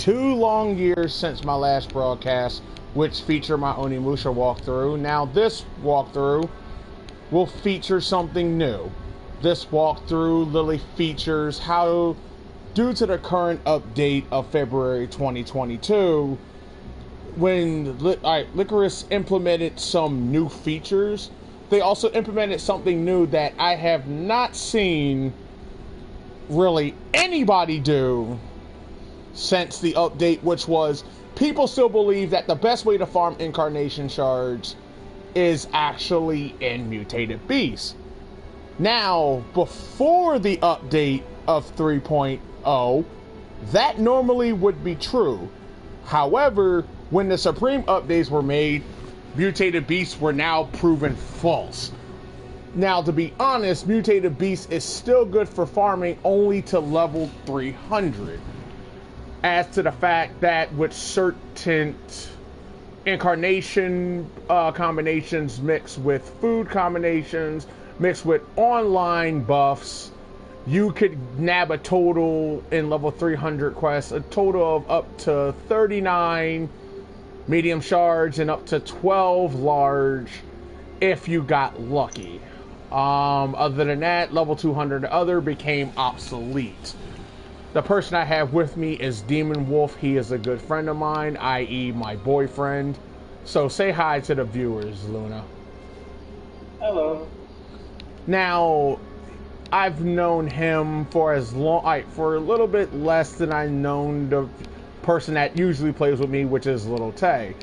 2 long years since my last broadcast, which featured my Onimusha walkthrough. Now this walkthrough will feature something new. This walkthrough literally features how, due to the current update of February 2022, when Licorice implemented some new features, they also implemented something new that I have not seen really anybody do since the update, which was people still believe that the best way to farm Incarnation Shards is actually in Mutated Beasts. Now, before the update of 3.0, that normally would be true. However, when the Supreme updates were made, Mutated Beasts were now proven false. Now, to be honest, Mutated Beasts is still good for farming only to level 300. As to the fact that with certain incarnation combinations mixed with food combinations, mixed with online buffs, you could nab a total in level 300 quests, a total of up to 39 medium shards and up to 12 large if you got lucky. Other than that, level 200 and other became obsolete. The person I have with me is Demon Wolf. He is a good friend of mine, i.e. my boyfriend. So say hi to the viewers, Luna. Hello. Now, I've known him for as long, for a little bit less than I've known the person that usually plays with me, which is Little Tay.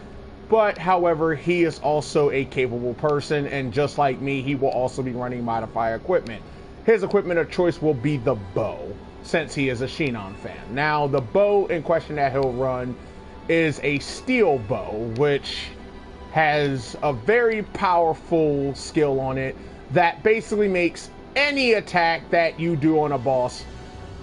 But, however, he is also a capable person, and just like me, he will also be running modified equipment. His equipment of choice will be the bow, since he is a Shinon fan. Now, the bow in question that he'll run is a steel bow, which has a very powerful skill on it that basically makes any attack that you do on a boss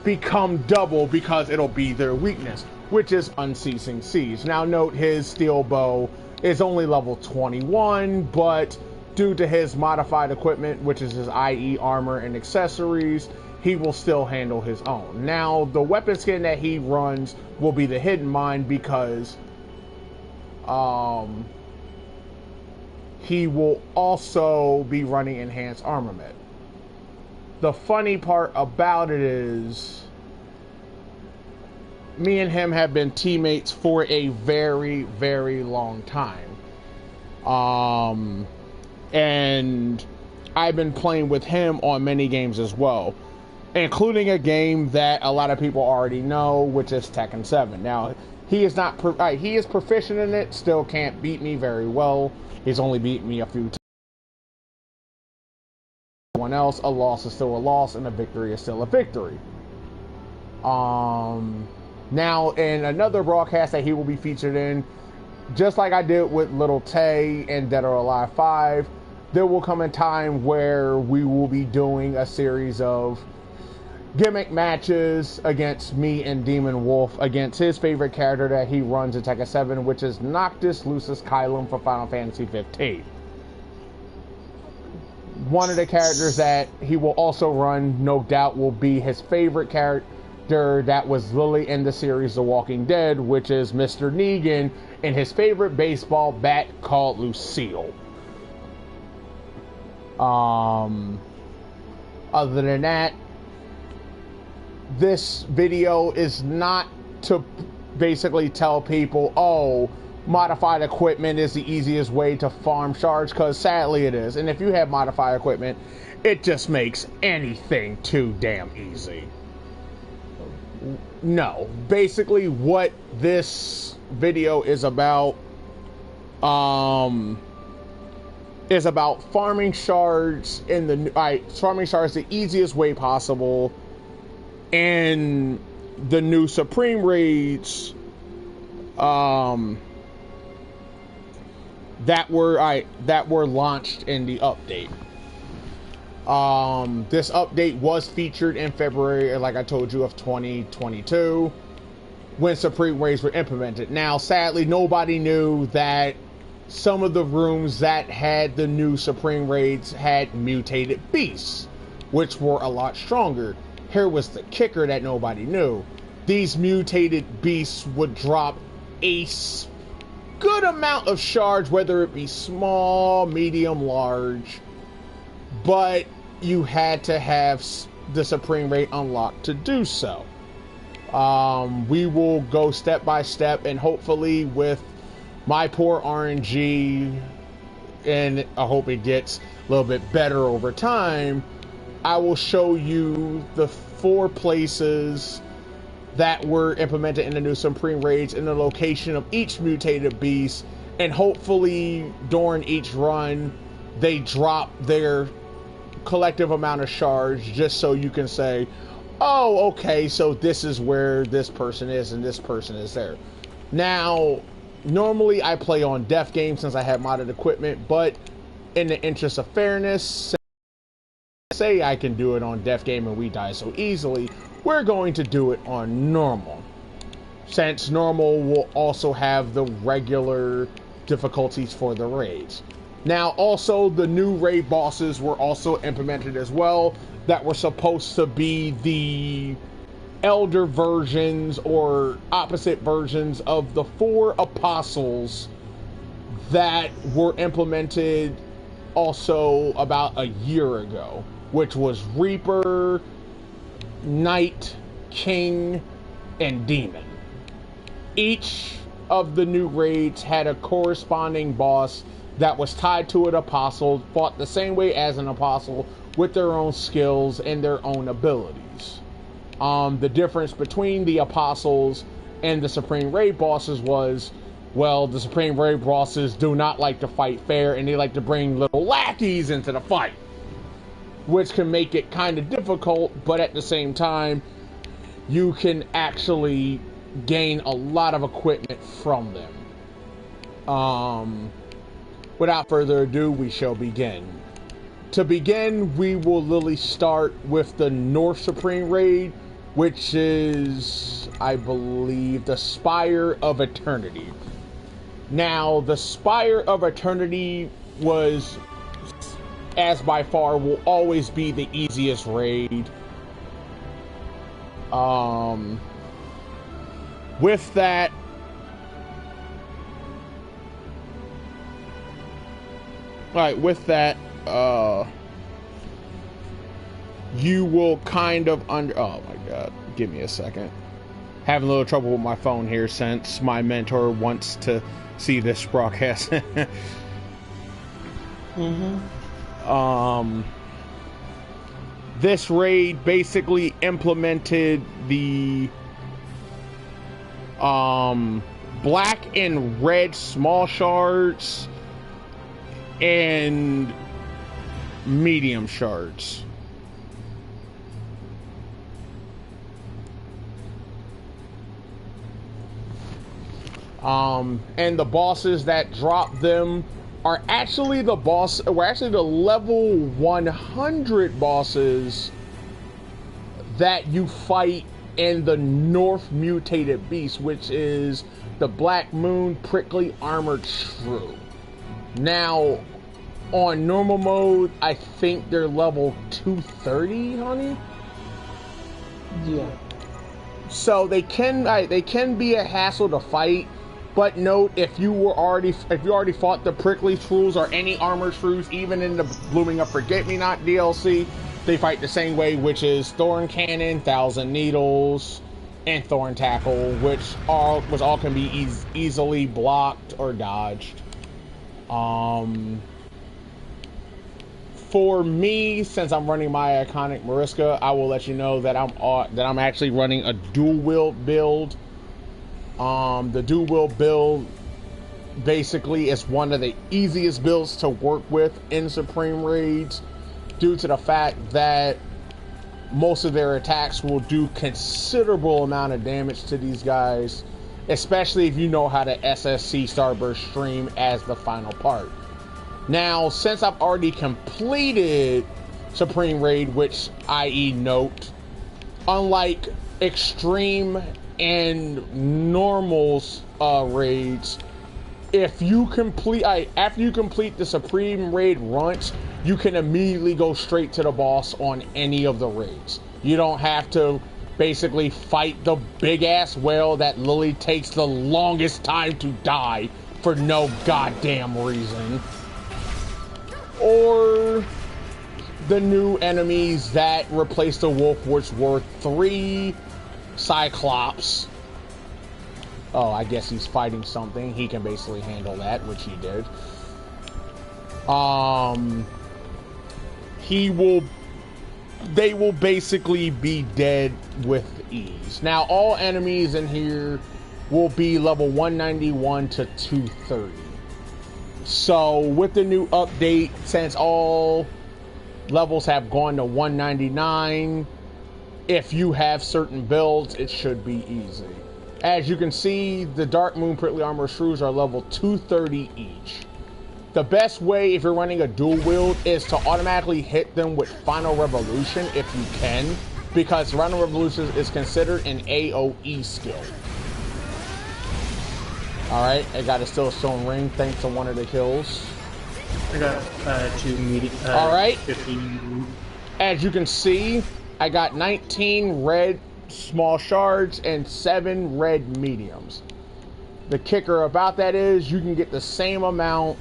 become double because it'll be their weakness, which is Unceasing Siege. Now note, his steel bow is only level 21, but due to his modified equipment, which is his IE armor and accessories, he will still handle his own. Now, the weapon skin that he runs will be the Hidden Mind because he will also be running enhanced armament. The funny part about it is me and him have been teammates for a very, very long time. And I've been playing with him on many games as well, including a game that a lot of people already know, which is Tekken 7. Now, he is not he is proficient in it, still can't beat me very well. He's only beaten me a few times. Everyone else, a loss is still a loss, and a victory is still a victory. Now, in another broadcast that he will be featured in, just like I did with Little Tay and Dead or Alive 5, there will come a time where we will be doing a series of gimmick matches against me and Demon Wolf against his favorite character that he runs in Tekken 7, which is Noctis Lucis Kylum for Final Fantasy 15. One of the characters that he will also run, no doubt, will be his favorite character that was literally in the series The Walking Dead, which is Mr. Negan, and his favorite baseball bat called Lucille. Other than that, this video is not to basically tell people, oh, modified equipment is the easiest way to farm shards, because sadly it is. And if you have modified equipment, it just makes anything too damn easy. No, basically what this video is about farming shards in the farming shards the easiest way possible in the new Supreme raids that were launched in the update. This update was featured in February, like I told you, of 2022 when Supreme raids were implemented. Now, sadly, nobody knew that some of the rooms that had the new Supreme raids had mutated beasts, which were a lot stronger. Here was the kicker that nobody knew. these mutated beasts would drop a good amount of shards, whether it be small, medium, large, but you had to have the Supreme Raid unlocked to do so. We will go step by step, and hopefully with my poor RNG, and I hope it gets a little bit better over time, I will show you the 4 places that were implemented in the new Supreme Raids and the location of each mutated beast, and hopefully during each run they drop their collective amount of shards, just so you can say, oh, okay, so this is where this person is and this person is there. Now, normally I play on def game since I have modded equipment, but in the interest of fairness, say I can do it on def game and we die so easily, we're going to do it on normal, since normal will also have the regular difficulties for the raids. Now, also, the new raid bosses were also implemented as well, that were supposed to be the elder versions or opposite versions of the 4 apostles that were implemented also about a year ago, which was Reaper, Knight, King, and Demon. Each of the new raids had a corresponding boss that was tied to an apostle, fought the same way as an apostle, with their own skills and their own abilities. The difference between the apostles and the Supreme Raid bosses was, well, the Supreme Raid bosses do not like to fight fair, and they like to bring little lackeys into the fight, which can make it kind of difficult, but at the same time, you can actually gain a lot of equipment from them. Without further ado, we shall begin. To begin, we will literally start with the North Supreme Raid, which is, I believe, the Spire of Eternity. Now, the Spire of Eternity was, as by far, will always be the easiest raid. With that, you will kind of oh my god, give me a second. Having a little trouble with my phone here since my mentor wants to see this broadcast. This raid basically implemented the black and red small shards and medium shards. And the bosses that drop them are actually the level 100 bosses that you fight in the North Mutated Beast, which is the Black Moon Prickly Armored Shrew. Now, on normal mode, I think they're level 230, honey? Yeah. So they can be a hassle to fight, but note, if you already fought the Prickly Shrews or any Armored Shrews, even in the Blooming Up Forget-Me-Not DLC, they fight the same way, which is Thorn Cannon, Thousand Needles, and Thorn Tackle, which all can be easily blocked or dodged. For me, since I'm running my iconic Mariska, I will let you know that I'm actually running a dual wield build. The dual wield build basically is one of the easiest builds to work with in Supreme Raids, due to the fact that most of their attacks will do considerable amount of damage to these guys, especially if you know how to SSC Starburst Stream as the final part. Now, since I've already completed Supreme Raid, which, i.e. note, unlike Extreme and Normals raids, if you complete, after you complete the Supreme Raid once, you can immediately go straight to the boss on any of the raids. You don't have to basically fight the big-ass whale that literally takes the longest time to die for no goddamn reason. Or the new enemies that replace the wolf, which were 3 Cyclops. Oh, I guess he's fighting something. He can basically handle that, which he did. They will basically be dead with ease. Now, all enemies in here will be level 191 to 230. So, with the new update, since all levels have gone to 199, if you have certain builds, it should be easy. As you can see, the Dark Moon Prickly Armor Shrews are level 230 each. The best way, if you're running a dual wield, is to automatically hit them with Final Revolution if you can, because Final Revolution is considered an AoE skill. Alright, I got a Still Stone Ring thanks to one of the kills. I got 2 medium. Alright. 15. As you can see, I got 19 red small shards and 7 red mediums. The kicker about that is you can get the same amount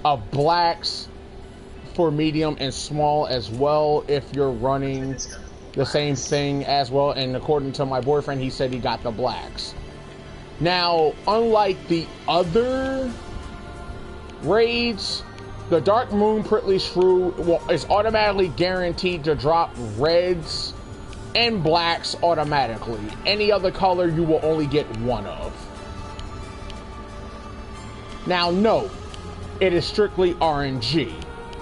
of blacks for medium and small as well if you're running the same thing as well. And according to my boyfriend, he said he got the blacks. Now, unlike the other raids, the Dark Moon Prickly Shrew is automatically guaranteed to drop reds and blacks automatically. Any other color you will only get one of. Now note, it is strictly RNG.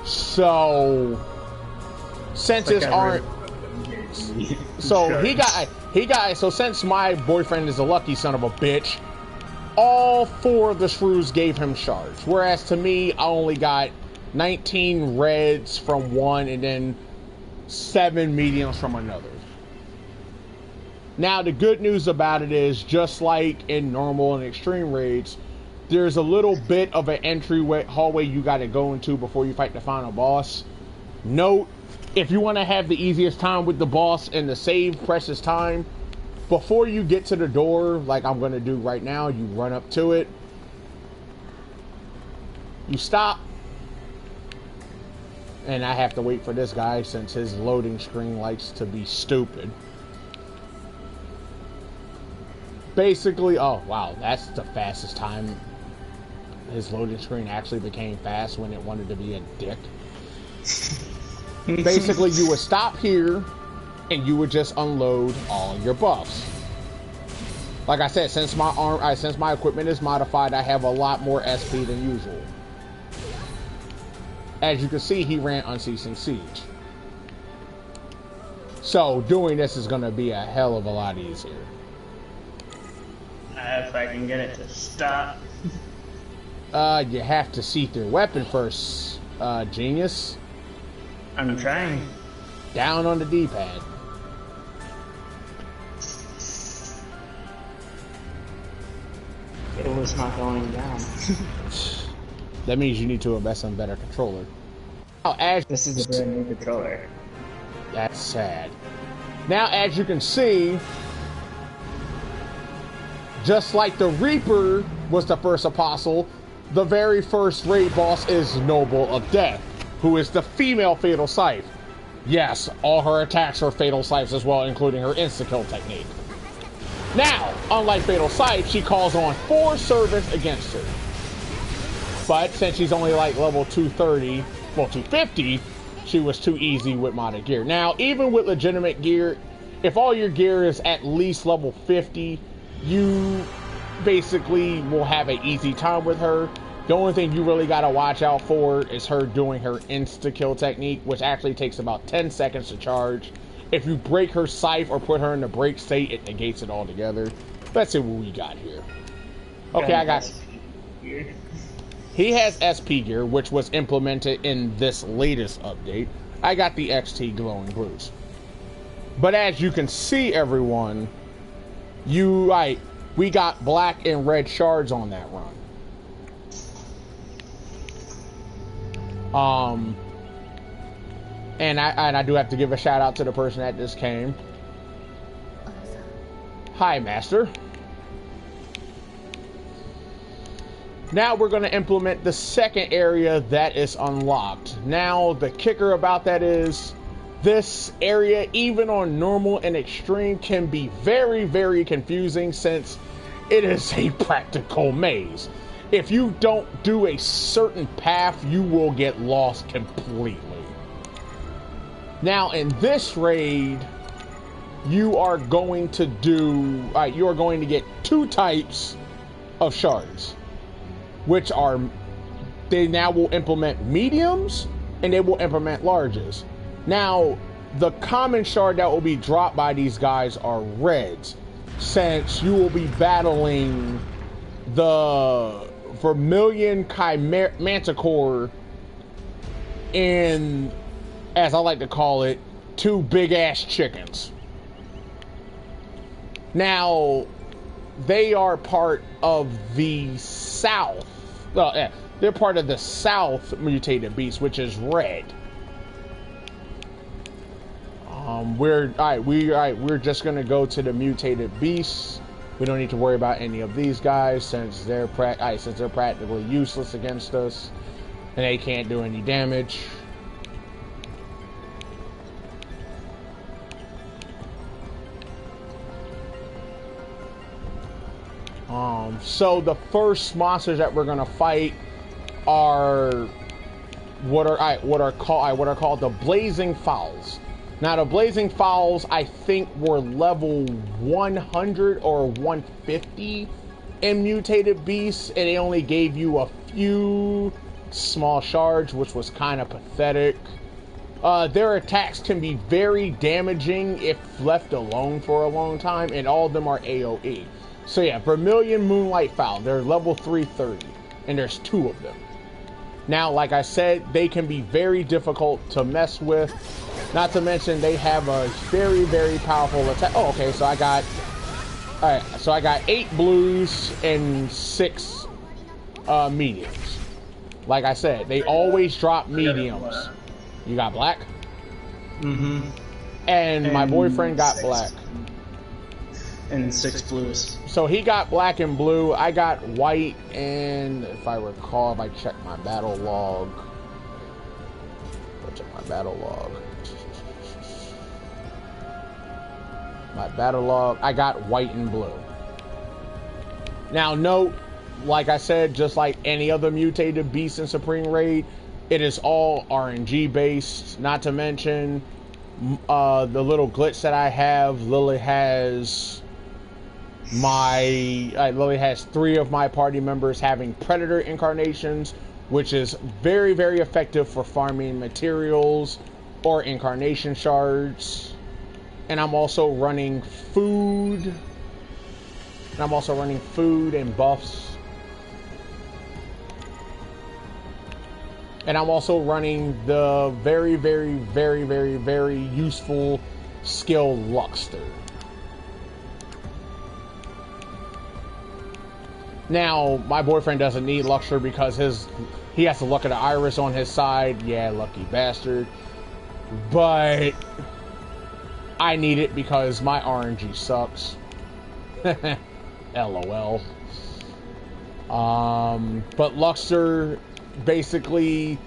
So since it's RNG, so since my boyfriend is a lucky son of a bitch, all 4 of the shrews gave him shards. Whereas to me, I only got 19 reds from one and then 7 mediums from another. Now, the good news about it is, just like in normal and extreme raids, there's a little bit of an entryway hallway you got to go into before you fight the final boss. Note, if you want to have the easiest time with the boss and to save precious time, before you get to the door, like I'm going to do right now, you run up to it, you stop, and I have to wait for this guy since his loading screen likes to be stupid. Basically, oh wow, that's the fastest time. His loading screen actually became fast when it wanted to be a dick. Basically, you would stop here and you would just unload all your buffs. Like I said, since my equipment is modified, I have a lot more SP than usual. As you can see, he ran Unceasing Siege. So doing this is going to be a hell of a lot easier. If I can get it to stop. You have to see through weapon first, genius. I'm trying. Down on the D-pad. It was not going down. That means you need to invest in a better controller. Now, as This is a brand new controller. That's sad. Now, as you can see, just like the Reaper was the first apostle, the very first raid boss is Noble of Death, who is the female Fatal Scythe. Yes, all her attacks are Fatal Scythes as well, including her insta-kill technique. Now, unlike Fatal Scythe, she calls on 4 servants against her. But since she's only like level 230, well 250, she was too easy with modded gear. Now, even with legitimate gear, if all your gear is at least level 50, you basically will have an easy time with her. The only thing you really gotta watch out for is her doing her insta-kill technique, which actually takes about 10 seconds to charge. If you break her scythe or put her in the break state, it negates it altogether. Let's see what we got here. Okay, I got... He has SP gear, which was implemented in this latest update. I got the XT glowing boots. But as you can see, everyone, we got black and red shards on that run. And I do have to give a shout out to the person that just came. Hi, Master. Now we're going to implement the second area that is unlocked. Now, the kicker about that is this area, even on normal and extreme, can be very, very confusing since it is a practical maze. If you don't do a certain path, you will get lost completely. Now, in this raid, you are going to get two types of shards, which are, they now will implement mediums and they will implement larges. Now, the common shard that will be dropped by these guys are reds, since you will be battling the Vermilion Manticore and, as I like to call it, two big-ass chickens. Now, they are part of the South. They're part of the South mutated beast, which is red. We're just gonna go to the mutated beasts. We don't need to worry about any of these guys since they're practically useless against us, and they can't do any damage. So the first monsters that we're gonna fight are what are called the Blazing Fowls. Now, the Blazing Fowls, I think, were level 100 or 150 in mutated beasts, and they only gave you a few small shards, which was kind of pathetic. Their attacks can be very damaging if left alone for a long time, and all of them are AoE. So yeah, Vermilion Moonlight Fowl, they're level 330, and there's two of them. Now, like I said, they can be very difficult to mess with. Not to mention, they have a very, very powerful attack. Oh, okay, so I got 8 blues and 6 mediums. Like I said, they always drop mediums. You got black? Mm-hmm. And my boyfriend got black. And 6 blues. So he got black and blue. I got white, and if I recall, if I check my battle log. My battle log, I got white and blue. Now note, like I said, just like any other mutated beast in Supreme Raid, it is all RNG based. Not to mention the little glitch that I have. Lily has 3 of my party members having Predator incarnations, which is very, very effective for farming materials or Incarnation Shards. And I'm also running food. And buffs. And I'm also running the very, very, very, very, very useful skill Luxter. Now, my boyfriend doesn't need Luxter because he has to look at the iris on his side. Yeah, lucky bastard. But I need it because my RNG sucks. LOL. But Luxter basically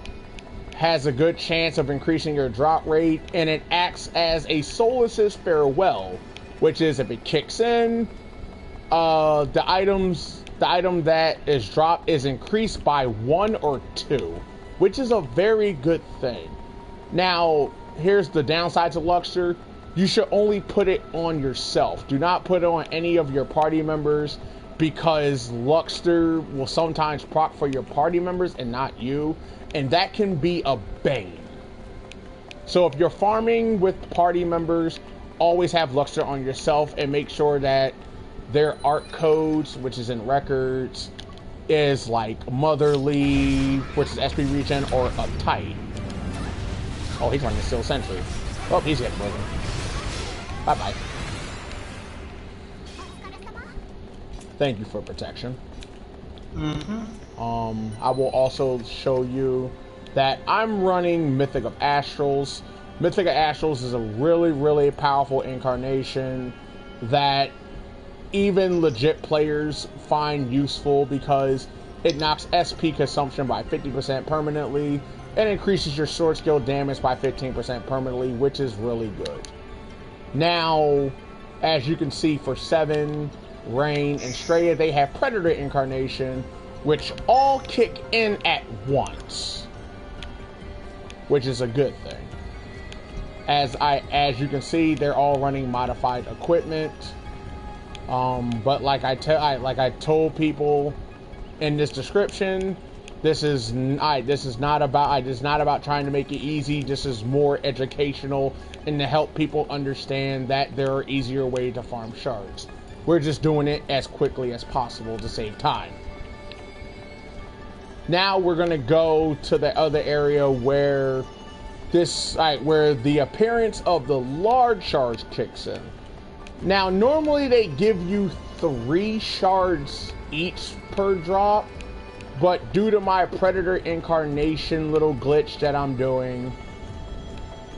has a good chance of increasing your drop rate, and it acts as a Solus's Farewell, which is if it kicks in, the item that is dropped is increased by 1 or 2, which is a very good thing. Now, here's the downside to Luxter. You should only put it on yourself. Do not put it on any of your party members, because Luxter will sometimes proc for your party members and not you, and that can be a bane. So if you're farming with party members, always have Luxter on yourself, and make sure that their art codes, which is in records, is like Motherly, which is SP regen, or Uptight. Oh, he's running Steel Sentry. Oh, he's getting broken. Bye-bye. Thank you for protection. Mm-hmm. I will also show you that I'm running Mythic of Astrals. Mythic of Astrals is a really, really powerful incarnation that even legit players find useful because it knocks SP consumption by 50% permanently and increases your sword skill damage by 15% permanently, which is really good. Now, as you can see, for 7, Rain, and Straya, they have Predator Incarnation, which all kick in at once, which is a good thing. As you can see, they're all running modified equipment. But like I told people in this description, this is not about trying to make it easy. This is more educational and to help people understand that there are easier ways to farm shards. We're just doing it as quickly as possible to save time. Now we're gonna go to the other area where where the appearance of the large shards kicks in. Now, normally they give you 3 shards each per drop, but due to my Predator Incarnation little glitch that I'm doing,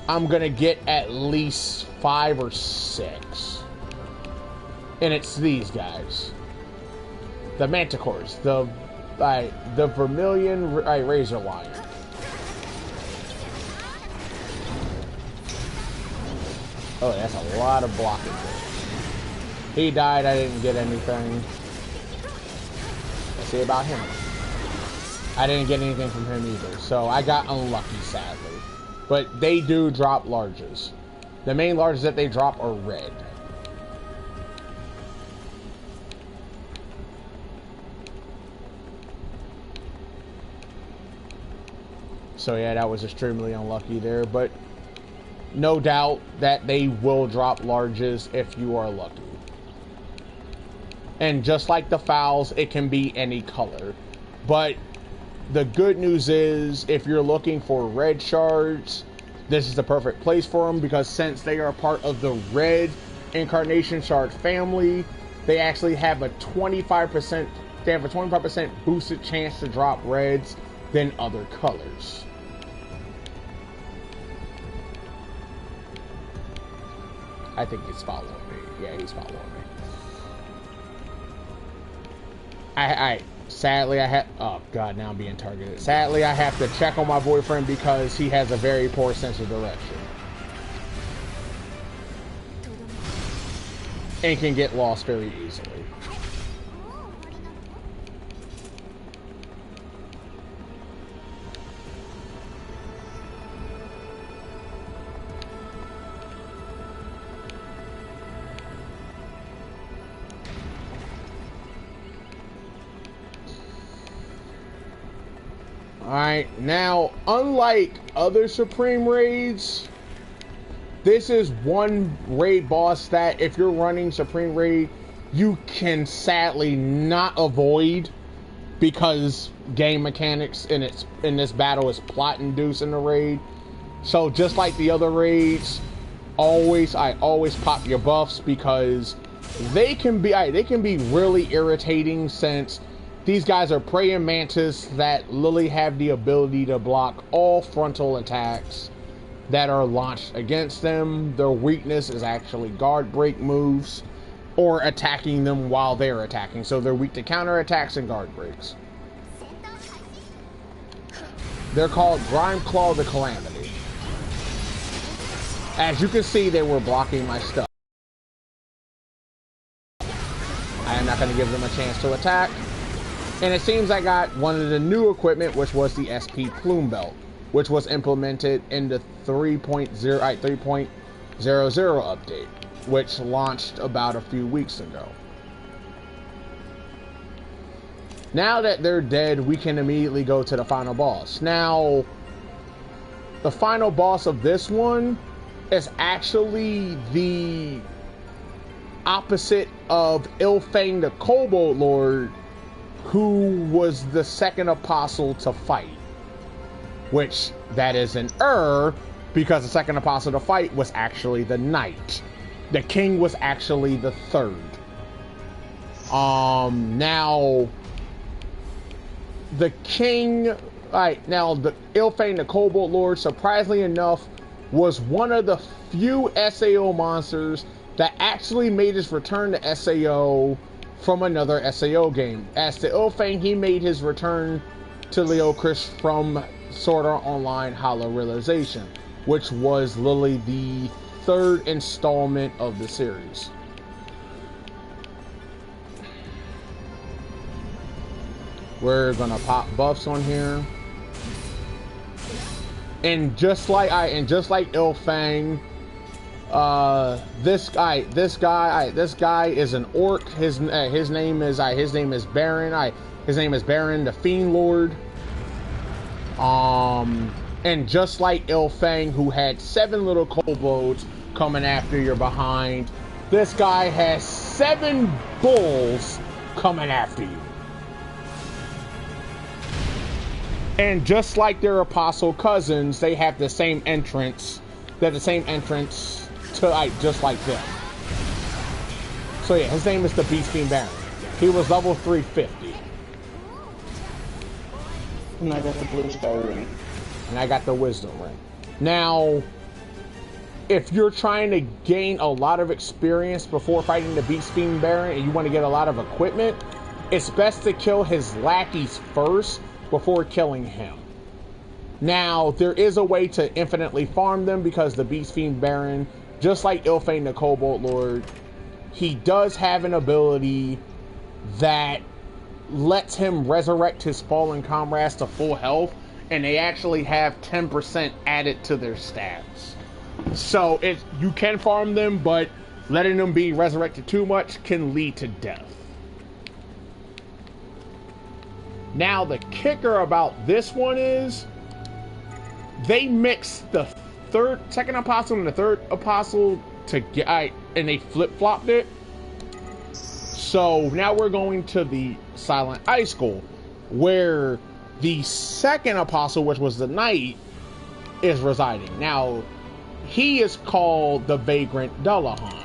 I'm gonna get at least 5 or 6. And it's these guys. The Manticores, the Vermilion Razor Lion. Oh, that's a lot of blocking. He died, I didn't get anything. Let's see about him. I didn't get anything from him either, so I got unlucky, sadly. But they do drop larges. The main larges that they drop are red. So yeah, that was extremely unlucky there, but no doubt that they will drop larges if you are lucky. And just like the fowls, it can be any color. But the good news is, if you're looking for red shards, this is the perfect place for them, because since they are part of the red Incarnation Shard family, they actually have a 25% boosted chance to drop reds than other colors. I think he's following me. Yeah, he's following me. Sadly, I have... Oh, God, now I'm being targeted. Sadly, I have to check on my boyfriend because he has a very poor sense of direction. And can get lost very easily. Alright, now, unlike other Supreme Raids, this is one raid boss that if you're running Supreme Raid, you can sadly not avoid, because game mechanics in this battle is plot induced in the raid. So just like the other raids, I always pop your buffs, because they can be really irritating, since these guys are praying mantis that literally have the ability to block all frontal attacks that are launched against them. Their weakness is actually guard break moves or attacking them while they're attacking. So they're weak to counter attacks and guard breaks. They're called Grime Claw the Calamity. As you can see, they were blocking my stuff. I am not going to give them a chance to attack. And it seems I got one of the new equipment, which was the SP Plume Belt, which was implemented in the 3.0 update, which launched about a few weeks ago. Now that they're dead, we can immediately go to the final boss. Now, the final boss of this one is actually the opposite of Ilfang the Kobold Lord, who was the second apostle to fight. Which, that is an error, because the second apostle to fight was actually the knight. The king was actually the third. Now, the king... now, the Ilfang the Kobold Lord, surprisingly enough, was one of the few SAO monsters that actually made his return to SAO from another SAO game. As to Ilfang, he made his return to Leo Chris from Sword Art Online Hollow Realization, which was literally the third installment of the series. We're gonna pop buffs on here. And just like Ilfang, this guy is an orc. His name is Baron. His name is Baron, the Fiend Lord. And just like Ilfang, who had 7 little kobolds coming after your behind, this guy has 7 bulls coming after you. And just like their apostle cousins, they have the same entrance. They're the same entrance to just like them. So yeah, his name is the Beast Fiend Baron. He was level 350. And I got the blue star ring. And I got the wisdom ring. Now, if you're trying to gain a lot of experience before fighting the Beast Fiend Baron and you want to get a lot of equipment, it's best to kill his lackeys first before killing him. Now, there is a way to infinitely farm them because the Beast Fiend Baron, just like Ilfang the Kobold Lord, he does have an ability that lets him resurrect his fallen comrades to full health, and they actually have 10% added to their stats. So you can farm them, but letting them be resurrected too much can lead to death. Now, the kicker about this one is they mixed the second apostle and the third apostle together, and they flip-flopped it. So now we're going to the Silent Ice School, where the second apostle, which was the knight, is residing. Now, he is called the Vagrant Dullahan.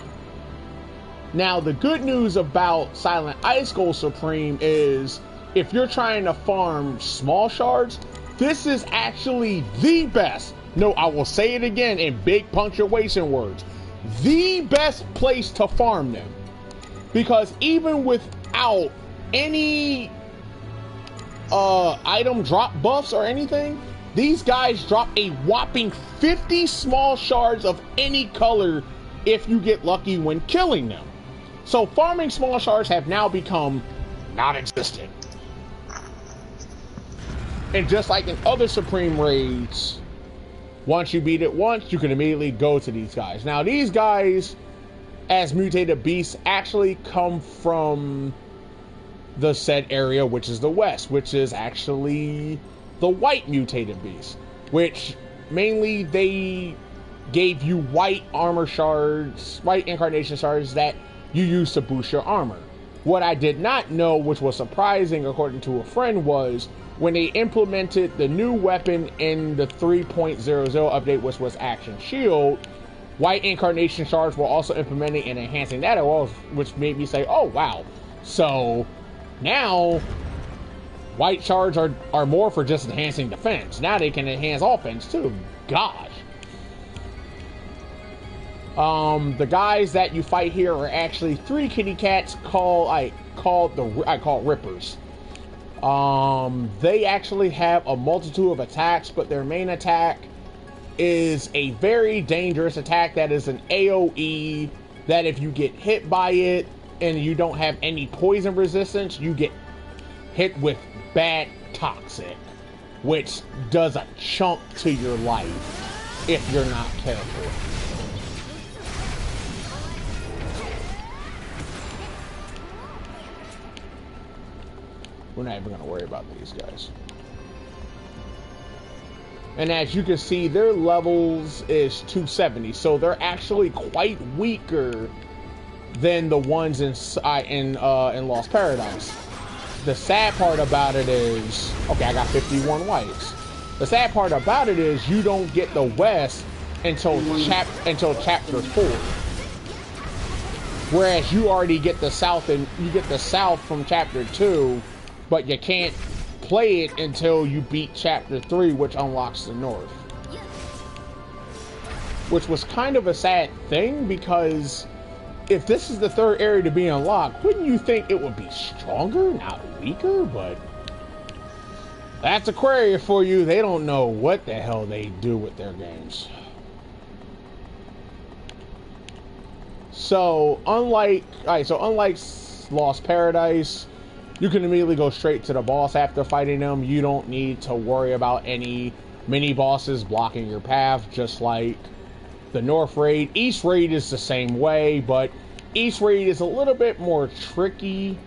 Now, the good news about Silent Ice School Supreme is, if you're trying to farm small shards, this is actually the best. No, I will say it again in big punctuation words. The best place to farm them. Because even without any item drop buffs or anything, these guys drop a whopping 50 small shards of any color if you get lucky when killing them. So farming small shards have now become non-existent. And just like in other Supreme raids, once you beat it once, you can immediately go to these guys. Now, these guys, as mutated beasts, actually come from the said area, which is the west, which is actually the white mutated beast, which mainly they gave you white armor shards, white incarnation shards that you use to boost your armor. What I did not know, which was surprising according to a friend, was when they implemented the new weapon in the 3.00 update, which was Action Shield, white incarnation shards were also implementing and enhancing that as well, which made me say, oh wow. So now white shards are more for just enhancing defense. Now they can enhance offense too. Gosh. The guys that you fight here are actually 3 kitty cats I call Rippers. They actually have a multitude of attacks, but their main attack is a very dangerous attack that is an AoE that if you get hit by it and you don't have any poison resistance, you get hit with bad toxic, which does a chunk to your life if you're not careful. We're not even going to worry about these guys. And as you can see, their levels is 270, so they're actually quite weaker than the ones in Lost Paradise. The sad part about it is, okay, I got 51 whites. The sad part about it is you don't get the West until chapter 4. Whereas you already get the South, and you get the South from chapter 2, but you can't play it until you beat chapter 3, which unlocks the North. Which was kind of a sad thing, because if this is the third area to be unlocked, wouldn't you think it would be stronger, not weaker? But that's Aquaria for you. They don't know what the hell they do with their games. So unlike Lost Paradise, you can immediately go straight to the boss after fighting them. You don't need to worry about any mini bosses blocking your path, just like the North Raid. East Raid is the same way, but East Raid is a little bit more tricky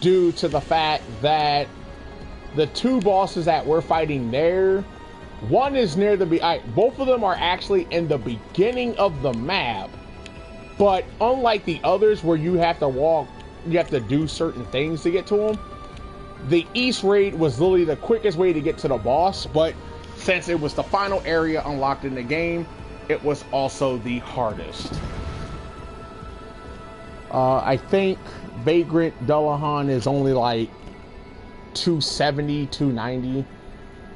due to the fact that the two bosses that we're fighting there, one is near the both of them are actually in the beginning of the map, but unlike the others where you have to do certain things to get to them, the East Raid was literally the quickest way to get to the boss, but since it was the final area unlocked in the game, it was also the hardest. I think Vagrant Dullahan is only like 270, 290.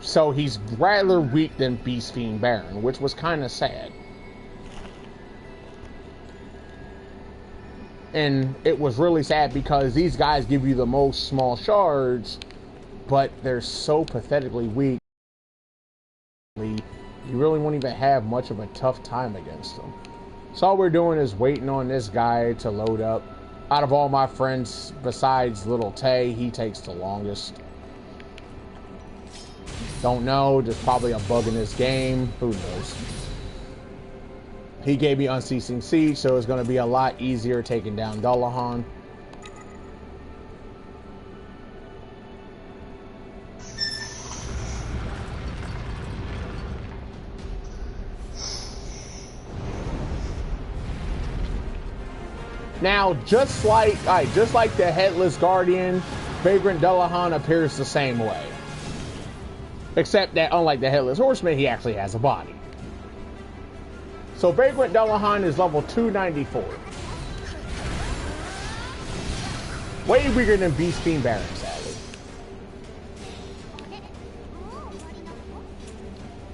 So he's rather weak than Beast Fiend Baron, which was kind of sad. And it was really sad because these guys give you the most small shards, but they're so pathetically weak. You really won't even have much of a tough time against them. So all we're doing is waiting on this guy to load up. Out of all my friends, besides Little Tay, he takes the longest. Don't know, there's probably a bug in this game. Who knows? He gave me Unceasing Siege, so it's going to be a lot easier taking down Dullahan. Now, just like the Headless Guardian, Vagrant Dullahan appears the same way. Except that, unlike the Headless Horseman, he actually has a body. So, Vagrant Dullahan is level 294. Way weaker than Beast Fiend Baron, sadly.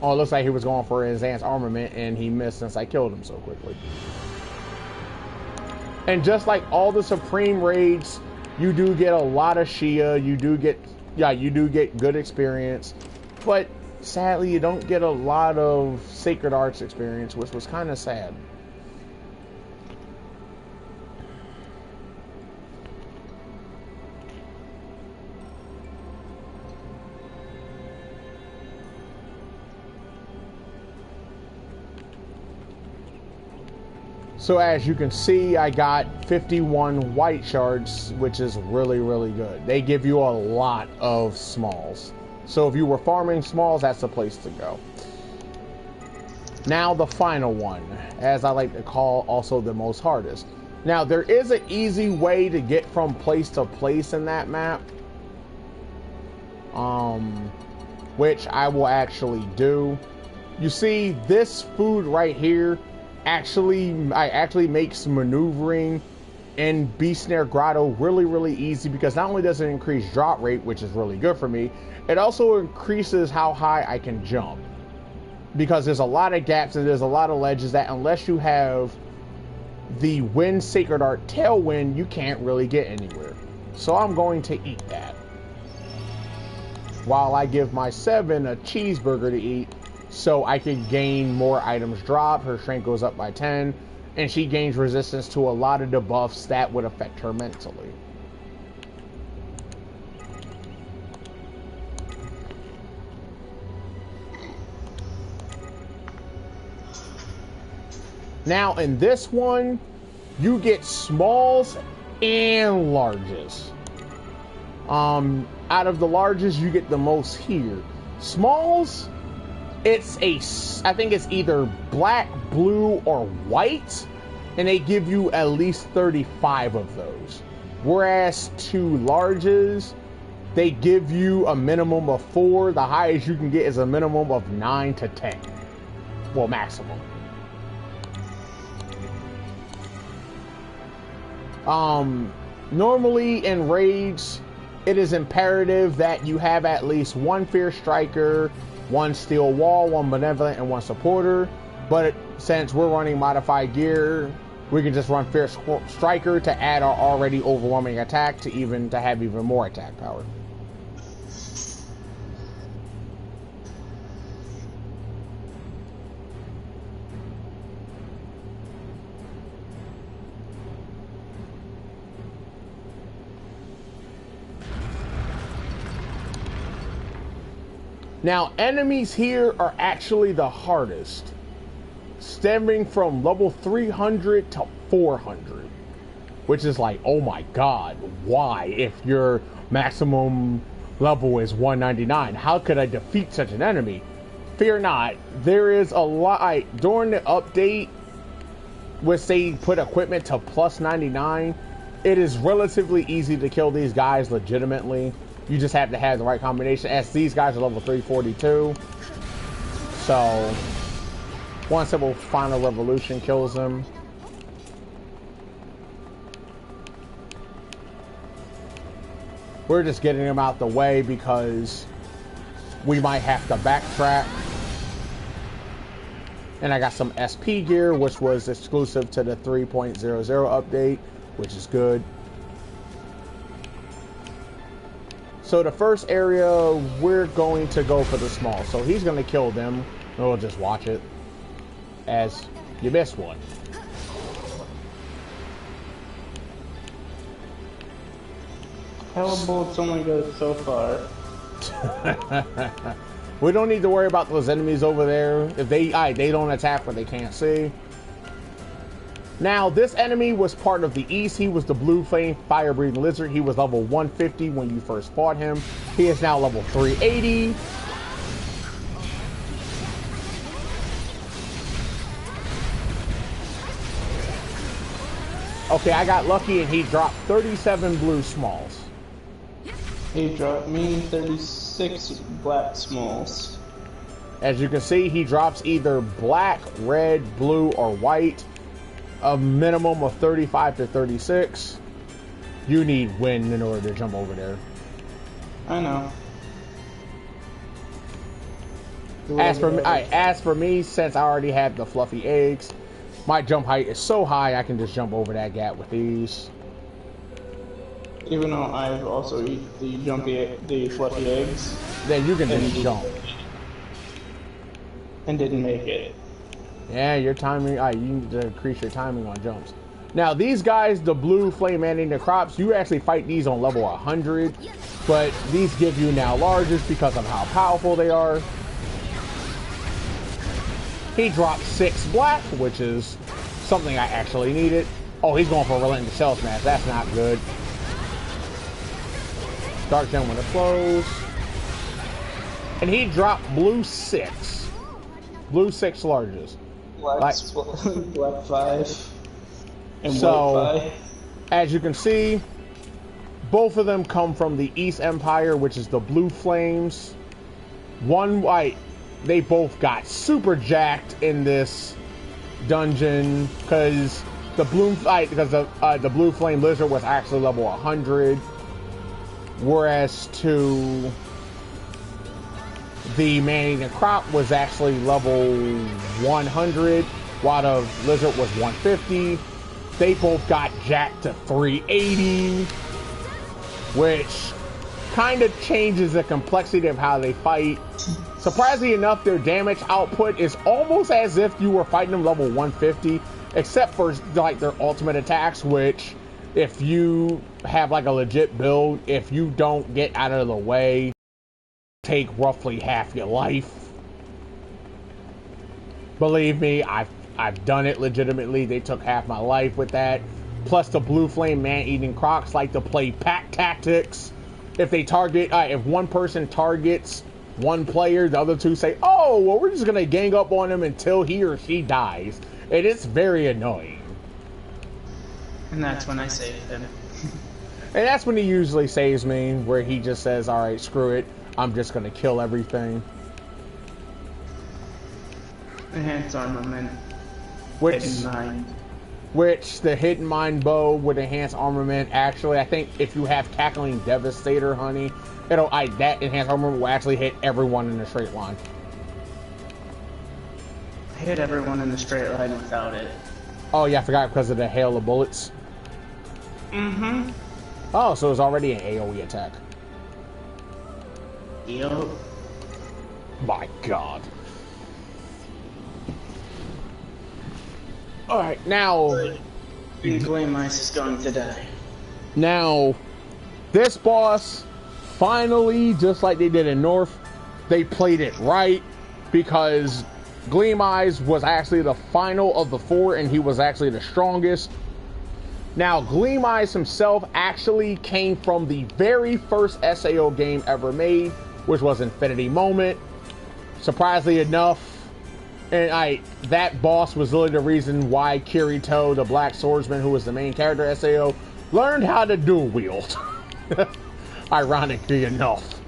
Oh, it looks like he was going for his advanced armament, and he missed since I killed him so quickly. And just like all the Supreme raids, you do get a lot of Shia, you do get good experience, but sadly you don't get a lot of Sacred Arts experience, which was kind of sad. So as you can see, I got 51 white shards, which is really, really good. They give you a lot of smalls. So if you were farming smalls, that's the place to go. Now the final one, as I like to call also the most hardest. Now there is an easy way to get from place to place in that map. Which I will actually do. You see this food right here actually makes maneuvering in Beast Snare Grotto really, really easy, because not only does it increase drop rate, which is really good for me, it also increases how high I can jump, because there's a lot of gaps and there's a lot of ledges that unless you have the Wind Sacred Art Tailwind, you can't really get anywhere. So I'm going to eat that while I give my 7 a cheeseburger to eat, so I can gain more items drop. Her strength goes up by 10, and she gains resistance to a lot of debuffs that would affect her mentally. Now in this one, you get smalls and larges. Out of the larges, you get the most here. Smalls, I think it's either black, blue, or white, and they give you at least 35 of those. Whereas to larges, they give you a minimum of 4. The highest you can get is a minimum of 9 to 10. Well, maximum. Normally in raids, it is imperative that you have at least 1 Fierce Striker, 1 Steel Wall, 1 Benevolent, and 1 Supporter. But since we're running modified gear, We can just run Fierce Striker to add our already overwhelming attack to have even more attack power. Now, enemies here are actually the hardest, stemming from level 300 to 400, which is like, oh my god, why? If your maximum level is 199, how could I defeat such an enemy? Fear not, there is a lot. During the update, which they put equipment to plus 99, it is relatively easy to kill these guys legitimately. You just have to have the right combination, as these guys are level 342. So, one simple final revolution kills them. We're just getting them out the way because we might have to backtrack. And I got some SP gear, which was exclusive to the 3.00 update, which is good. So the first area, we're going to go for the small. So he's going to kill them, and we'll just watch it as you missed one. Hell bullets only go so far. We don't need to worry about those enemies over there. If they don't attack what they can't see. Now, this enemy was part of the East. He was the blue flame fire-breathing lizard. He was level 150 when you first fought him. He is now level 380. Okay, I got lucky and he dropped 37 blue smalls. He dropped me 36 black smalls. As you can see, he drops either black, red, blue, or white. A minimum of 35 to 36. You need wind in order to jump over there. I know. As for me, since I already have the fluffy eggs, my jump height is so high I can just jump over that gap with these. Even though I've also eaten the fluffy eggs. Then you can just jump. And didn't make it. Yeah, your timing, you need to increase your timing on jumps. Now, these guys, the blue flame man-eating crops, you actually fight these on level 100, but these give you now largest because of how powerful they are. He dropped 6 black, which is something I actually needed. Oh, he's going for a relentless shell smash. That's not good. Dark Gem when it flows. And he dropped blue 6. Blue 6 largest. Black 5 and white 5. As you can see, both of them come from the East Empire, which is the blue flames. One white. They both got super jacked in this dungeon because the blue flame lizard was actually level 100, whereas the man-eating crop was actually level 100, while the lizard was 150. They both got jacked to 380, which kind of changes the complexity of how they fight. Surprisingly enough, their damage output is almost as if you were fighting them level 150, except for like their ultimate attacks, which if you have like a legit build, if you don't get out of the way, take roughly half your life. Believe me, I've done it legitimately. They took half my life with that. Plus the blue flame man-eating crocs like to play pack tactics. If they target, if one person targets one player, the other two say, oh, well, we're just gonna gang up on him until he or she dies. And it's very annoying. And that's when I save him. And that's when he usually saves me, where he just says, alright, screw it, I'm just gonna kill everything. Enhanced armament. Which the hidden mind bow with enhanced armament, actually, I think if you have Cackling Devastator, honey, that enhanced armament will actually hit everyone in a straight line. I hit everyone in the straight line without it. Oh yeah, I forgot because of the hail of bullets. Mm-hmm. Oh, so it's already an AoE attack. Yup. My God. Alright, now... Gleam Ice is going to die. Now, this boss, finally, just like they did in North, they played it right, because Gleam Eyes was actually the final of the 4, and he was actually the strongest. Now, Gleam Eyes himself actually came from the very first SAO game ever made, which was Infinity Moment. Surprisingly enough, and that boss was literally the reason why Kirito, the Black Swordsman, who was the main character of SAO, learned how to dual wield. Ironically enough.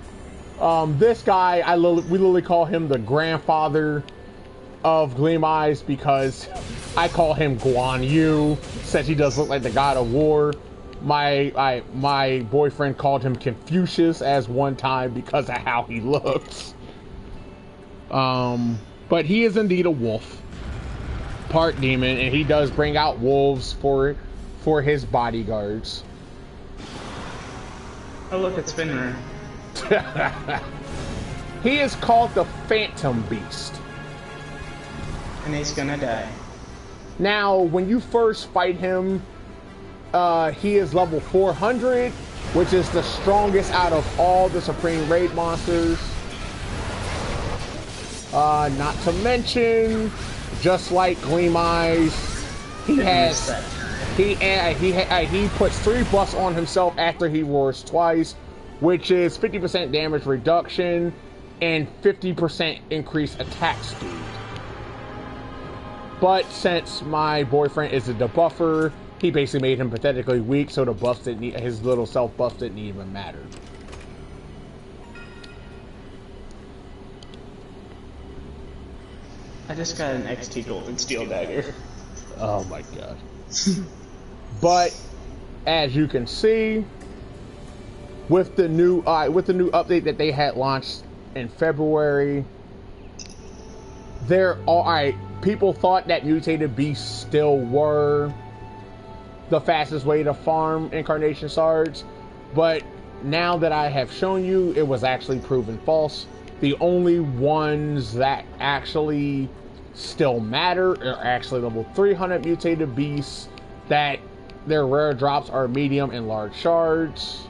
This guy, we literally call him the grandfather of Gleam Eyes because I call him Guan Yu, since he does look like the god of war. My boyfriend called him Confucius as one time because of how he looks. But he is indeed a wolf, part demon, and he does bring out wolves for his bodyguards. Oh look, it's Finra. He is called the Phantom Beast. And he's gonna die. Now, when you first fight him, he is level 400, which is the strongest out of all the Supreme Raid monsters. Not to mention, just like Gleam Eyes, he puts 3 buffs on himself after he roars twice, which is 50% damage reduction and 50% increased attack speed. But since my boyfriend is a debuffer, he basically made him pathetically weak, so the buffs didn't need, his little self buffs didn't even matter. I just got an XT Golden Steel Dagger. Oh my God. But as you can see, with the new update that they had launched in February, people thought that mutated beasts still were the fastest way to farm Incarnation Shards, but now that I have shown you, it was actually proven false. The only ones that actually still matter are actually level 300 mutated beasts, that their rare drops are medium and large shards.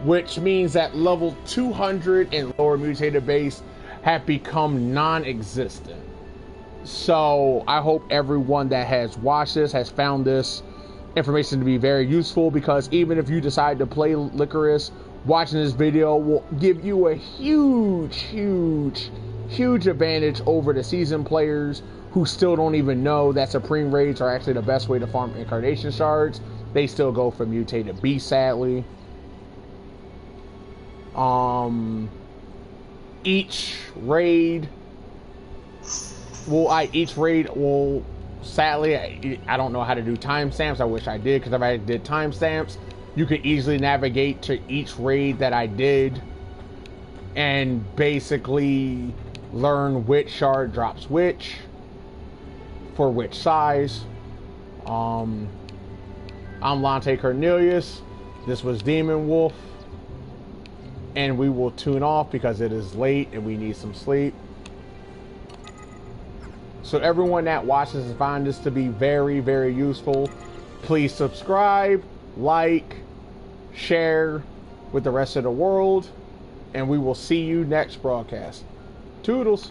Which means that level 200 and lower mutated base have become non-existent. So I hope everyone that has watched this has found this information to be very useful, because even if you decide to play Licorice, watching this video will give you a huge advantage over the seasoned players who still don't even know that Supreme Raids are actually the best way to farm Incarnation Shards. They still go for mutated beasts, sadly. Each raid will sadly, I don't know how to do timestamps. I wish I did, because if I did timestamps, you could easily navigate to each raid that I did and basically learn which shard drops which for which size. I'm Lante Cornelius. This was Demon Wolf, and we will tune off because it is late and we need some sleep. So everyone that watches and finds this to be very, very useful, please subscribe, like, share with the rest of the world, and we will see you next broadcast. Toodles.